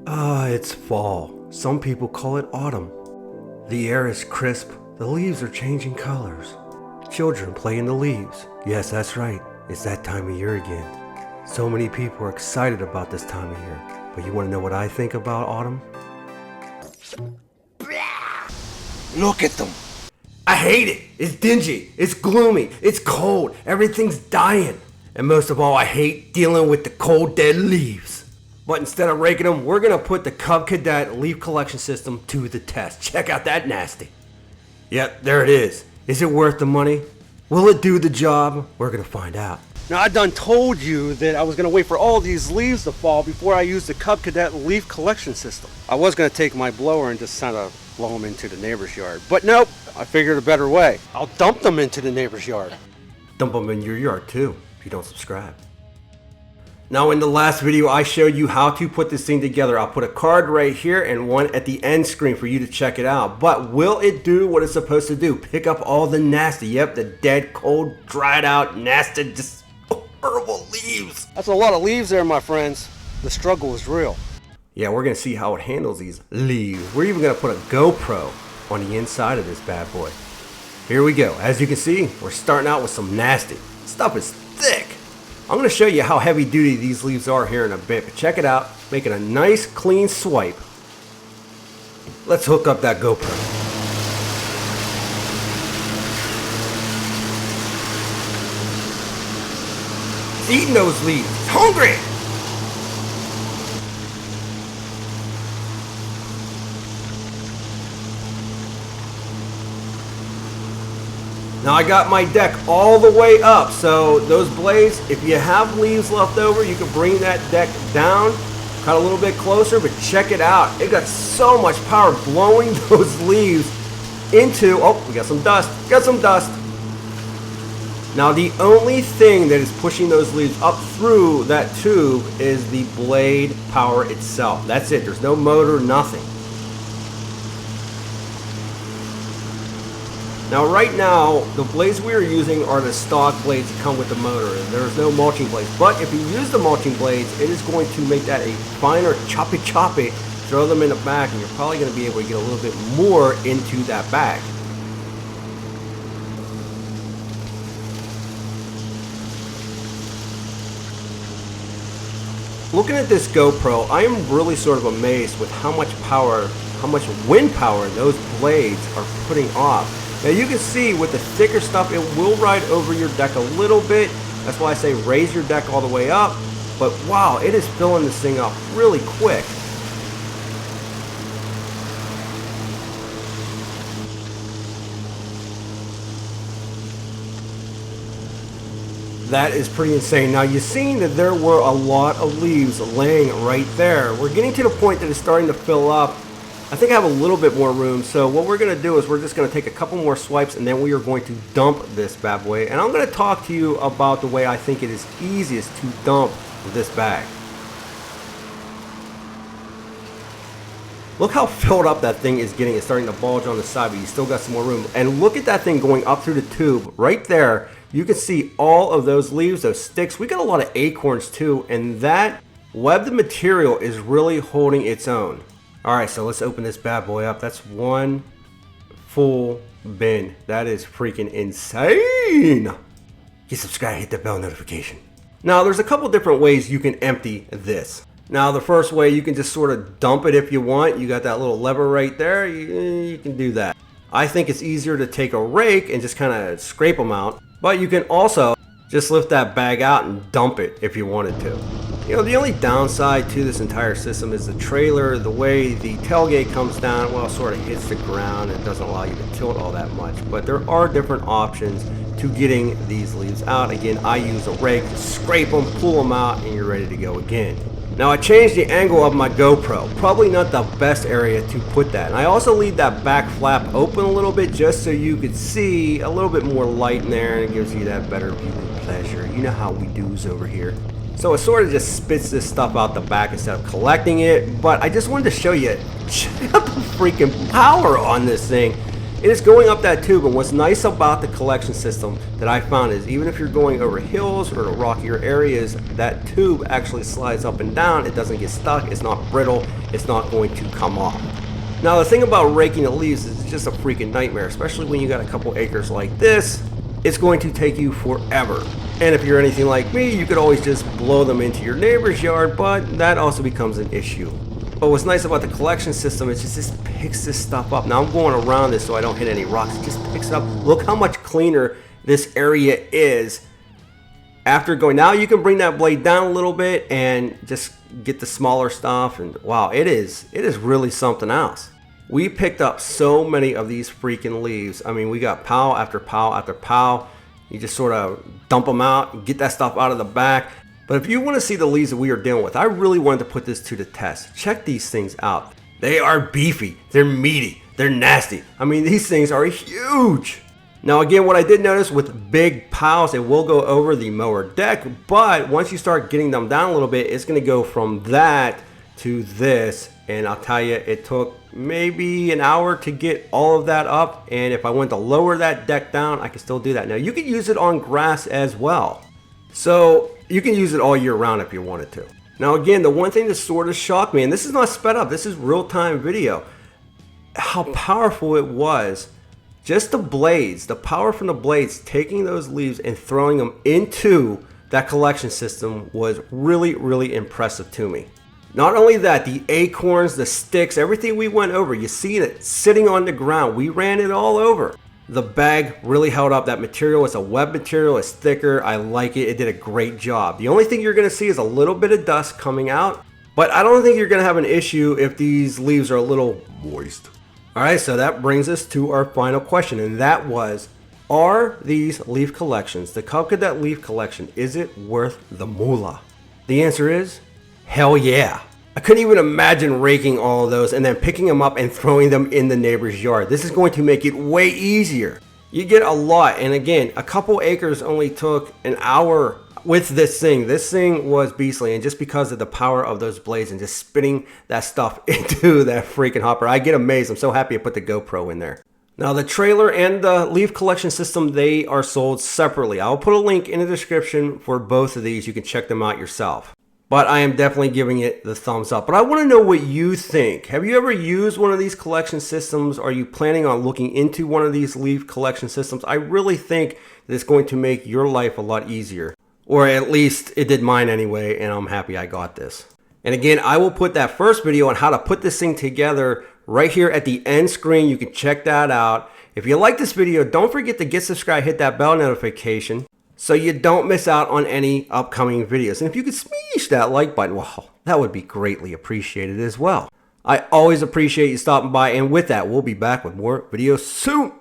It's fall. Some people call it autumn. The air is crisp, the leaves are changing colors. Children play in the leaves. Yes, that's right, it's that time of year again. So many people are excited about this time of year. But you want to know what I think about autumn? Look at them. I hate it. It's dingy. It's gloomy. It's cold. Everything's dying. And most of all, I hate dealing with the cold, dead leaves. But instead of raking them, we're going to put the Cadet leaf collection system to the test. Check out that nasty. Yep, there it is. Is it worth the money? Will it do the job? We're going to find out. Now, I done told you that I was going to wait for all these leaves to fall before I use the Cadet leaf collection system. I was going to take my blower and just kind of blow them into the neighbor's yard. But nope, I figured a better way. I'll dump them into the neighbor's yard. Dump them in your yard too, if you don't subscribe. Now, in the last video, I showed you how to put this thing together. I'll put a card right here and one at the end screen for you to check it out. But will it do what it's supposed to do? Pick up all the nasty, yep, the dead, cold, dried out, nasty, just horrible leaves. That's a lot of leaves there, my friends. The struggle is real. Yeah, we're going to see how it handles these leaves. We're even going to put a GoPro on the inside of this bad boy. Here we go. As you can see, we're starting out with some nasty. Stuff is thick. I'm going to show you how heavy duty these leaves are here in a bit, but check it out. Making a nice clean swipe. Let's hook up that GoPro. It's eating those leaves. It's hungry. Now I got my deck all the way up, so those blades, if you have leaves left over, you can bring that deck down, cut a little bit closer, but check it out. It got so much power blowing those leaves into, oh, we got some dust, Now the only thing that is pushing those leaves up through that tube is the blade power itself. That's it, there's no motor, nothing. Now right now, the blades we are using are the stock blades that come with the motor. There's no mulching blades. But if you use the mulching blades, it is going to make that a finer choppy. Throw them in the back and you're probably going to be able to get a little bit more into that bag. Looking at this GoPro, I am really sort of amazed with how much power, how much wind power those blades are putting off. Now you can see with the thicker stuff, it will ride over your deck a little bit. That's why I say raise your deck all the way up. But wow, it is filling this thing up really quick. That is pretty insane. Now you've seen that there were a lot of leaves laying right there. We're getting to the point that it's starting to fill up. I think I have a little bit more room, so what we're going to do is we're just going to take a couple more swipes and then we are going to dump this bad boy. And I'm going to talk to you about the way I think it is easiest to dump this bag. Look how filled up that thing is getting. It's starting to bulge on the side, but you still got some more room. And look at that thing going up through the tube right there. You can see all of those leaves, those sticks. We got a lot of acorns too, and that webbed material is really holding its own. Alright, so let's open this bad boy up. That's one full bin. That is freaking insane. Get subscribed, hit the bell notification. Now, there's a couple different ways you can empty this. Now, the first way, you can just sort of dump it if you want. You got that little lever right there. You can do that. I think it's easier to take a rake and just kind of scrape them out. But you can also just lift that bag out and dump it if you wanted to. You know, the only downside to this entire system is the trailer, the way the tailgate comes down, well, sort of hits the ground and doesn't allow you to tilt all that much. But there are different options to getting these leaves out. Again, I use a rake to scrape them, pull them out, and you're ready to go again. Now, I changed the angle of my GoPro. Probably not the best area to put that. And I also leave that back flap open a little bit just so you could see a little bit more light in there and it gives you that better viewing pleasure. You know how we do's over here. So it sort of just spits this stuff out the back instead of collecting it. But I just wanted to show you, check out the freaking power on this thing. It is going up that tube, and what's nice about the collection system that I found is even if you're going over hills or rockier areas, that tube actually slides up and down. It doesn't get stuck, it's not brittle, it's not going to come off. Now the thing about raking the leaves is it's just a freaking nightmare, especially when you got a couple acres like this. It's going to take you forever. And if you're anything like me, you could always just blow them into your neighbor's yard, but that also becomes an issue. But what's nice about the collection system is it just picks this stuff up. Now I'm going around this so I don't hit any rocks. It just picks it up. Look how much cleaner this area is after going. Now you can bring that blade down a little bit and just get the smaller stuff. And wow, it is really something else. We picked up so many of these freaking leaves. I mean, we got pile after pile after pile. You just sort of dump them out, get that stuff out of the back. But if you want to see the leaves that we are dealing with, I really wanted to put this to the test. Check these things out. They are beefy, they're meaty, they're nasty. I mean, these things are huge. Now again, what I did notice with big piles, it will go over the mower deck, but once you start getting them down a little bit, it's going to go from that to this. And I'll tell you, it took maybe an hour to get all of that up. And if I went to lower that deck down, I can still do that. Now you can use it on grass as well. So you can use it all year round if you wanted to. Now again, the one thing that sort of shocked me, and this is not sped up, this is real-time video, how powerful it was. Just the blades, the power from the blades, taking those leaves and throwing them into that collection system was really, really impressive to me. Not only that, the acorns, the sticks, everything we went over, you see it sitting on the ground. We ran it all over. The bag really held up. That material is a web material, it's thicker. I like it. It did a great job. The only thing you're going to see is a little bit of dust coming out, but I don't think you're going to have an issue if these leaves are a little moist. All right, so that brings us to our final question, and that was, are these leaf collections, the Cub Cadet leaf collection, is it worth the moolah? The answer is hell yeah. I couldn't even imagine raking all of those and then picking them up and throwing them in the neighbor's yard. This is going to make it way easier. You get a lot, and again, a couple acres only took an hour with this thing. This thing was beastly, and just because of the power of those blades and just spinning that stuff into that freaking hopper, I get amazed. I'm so happy I put the GoPro in there. Now the trailer and the leaf collection system, they are sold separately. I'll put a link in the description for both of these. You can check them out yourself. But I am definitely giving it the thumbs up. But I want to know what you think. Have you ever used one of these collection systems? Are you planning on looking into one of these leaf collection systems? I really think that it's going to make your life a lot easier. Or at least it did mine anyway, and I'm happy I got this. And again, I will put that first video on how to put this thing together right here at the end screen. You can check that out. If you like this video, don't forget to get subscribed, hit that bell notification, so you don't miss out on any upcoming videos. And if you could smash that like button, wow, that would be greatly appreciated as well. I always appreciate you stopping by, and with that, we'll be back with more videos soon.